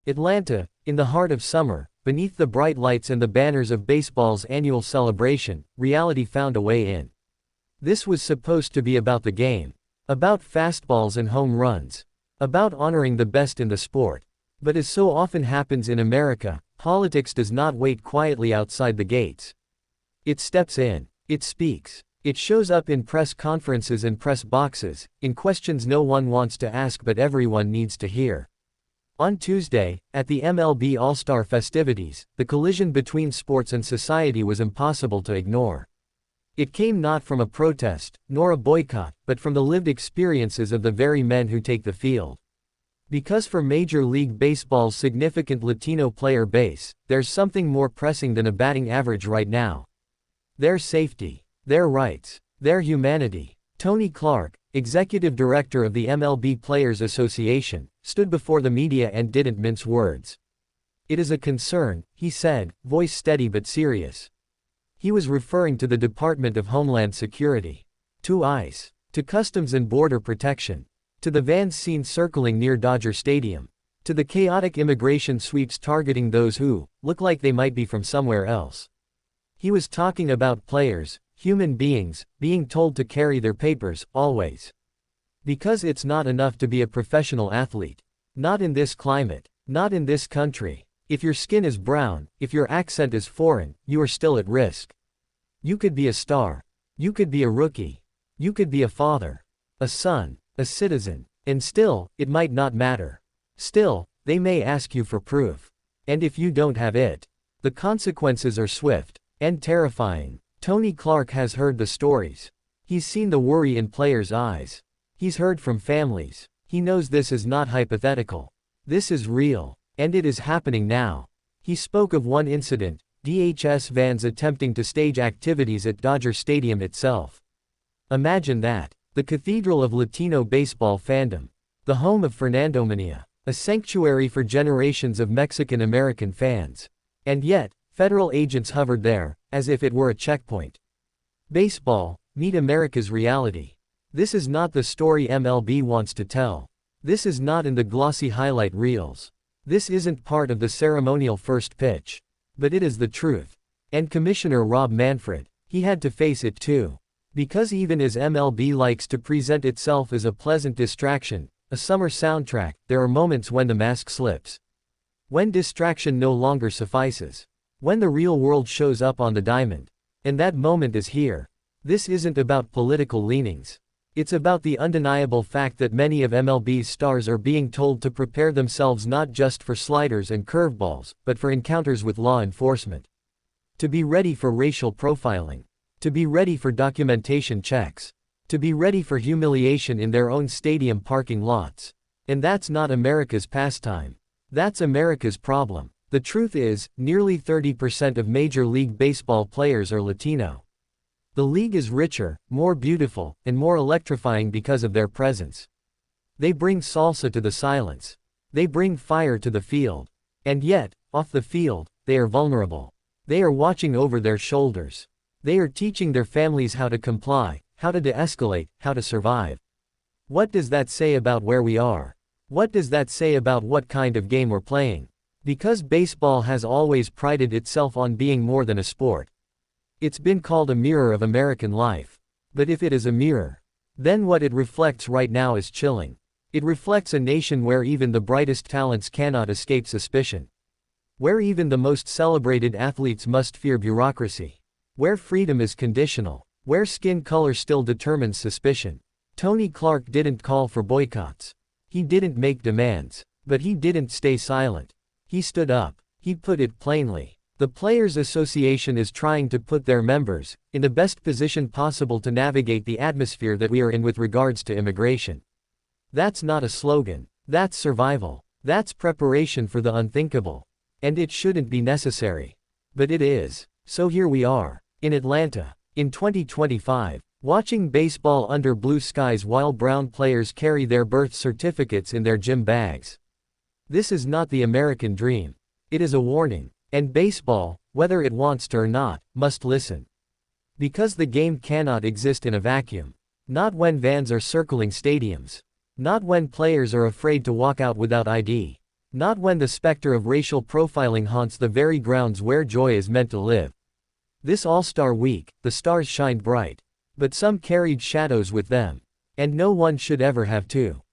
Atlanta, in the heart of summer, beneath the bright lights and the banners of baseball's annual celebration, reality found a way in. This was supposed to be about the game. About fastballs and home runs. About honoring the best in the sport. But as so often happens in America, politics does not wait quietly outside the gates. It steps in. It speaks. It shows up in press conferences and press boxes, in questions no one wants to ask but everyone needs to hear. On Tuesday, at the MLB All-Star festivities, the collision between sports and society was impossible to ignore. It came not from a protest, nor a boycott, but from the lived experiences of the very men who take the field. Because for Major League Baseball's significant Latino player base, there's something more pressing than a batting average right now. Their safety, their rights, their humanity. Tony Clark, executive director of the MLB Players Association, stood before the media and didn't mince words. It is a concern, he said, voice steady but serious. He was referring to the Department of Homeland Security, to ICE, to Customs and Border Protection, to the vans seen circling near Dodger Stadium, to the chaotic immigration sweeps targeting those who look like they might be from somewhere else. He was talking about players, human beings, being told to carry their papers, always. Because it's not enough to be a professional athlete. Not in this climate. Not in this country. If your skin is brown, if your accent is foreign, you are still at risk. You could be a star. You could be a rookie. You could be a father. A son. A citizen. And still, it might not matter. Still, they may ask you for proof. And if you don't have it, the consequences are swift and terrifying. Tony Clark has heard the stories. He's seen the worry in players' eyes. He's heard from families. He knows this is not hypothetical. This is real. And it is happening now. He spoke of one incident, DHS vans attempting to stage activities at Dodger Stadium itself. Imagine that. The cathedral of Latino baseball fandom. The home of Fernando Mania. A sanctuary for generations of Mexican-American fans. And yet, federal agents hovered there, as if it were a checkpoint. Baseball, meet America's reality. This is not the story MLB wants to tell. This is not in the glossy highlight reels. This isn't part of the ceremonial first pitch. But it is the truth. And Commissioner Rob Manfred, he had to face it too. Because even as MLB likes to present itself as a pleasant distraction, a summer soundtrack, there are moments when the mask slips. When distraction no longer suffices. When the real world shows up on the diamond. And that moment is here. This isn't about political leanings. It's about the undeniable fact that many of MLB's stars are being told to prepare themselves not just for sliders and curveballs, but for encounters with law enforcement. To be ready for racial profiling. To be ready for documentation checks. To be ready for humiliation in their own stadium parking lots. And that's not America's pastime. That's America's problem. The truth is, nearly 30% of Major League Baseball players are Latino. The league is richer, more beautiful, and more electrifying because of their presence. They bring salsa to the silence. They bring fire to the field. And yet, off the field, they are vulnerable. They are watching over their shoulders. They are teaching their families how to comply, how to de-escalate, how to survive. What does that say about where we are? What does that say about what kind of game we're playing? Because baseball has always prided itself on being more than a sport. It's been called a mirror of American life. But if it is a mirror, then what it reflects right now is chilling. It reflects a nation where even the brightest talents cannot escape suspicion. Where even the most celebrated athletes must fear bureaucracy. Where freedom is conditional. Where skin color still determines suspicion. Tony Clark didn't call for boycotts. He didn't make demands. But he didn't stay silent. He stood up. He put it plainly. The Players Association is trying to put their members in the best position possible to navigate the atmosphere that we are in with regards to immigration. That's not a slogan. That's survival. That's preparation for the unthinkable. And it shouldn't be necessary. But it is. So here we are, in Atlanta, in 2025, watching baseball under blue skies while brown players carry their birth certificates in their gym bags. This is not the American dream. It is a warning. And baseball, whether it wants to or not, must listen. Because the game cannot exist in a vacuum. Not when vans are circling stadiums. Not when players are afraid to walk out without ID. Not when the specter of racial profiling haunts the very grounds where joy is meant to live. This All-Star Week, the stars shined bright. But some carried shadows with them. And no one should ever have to.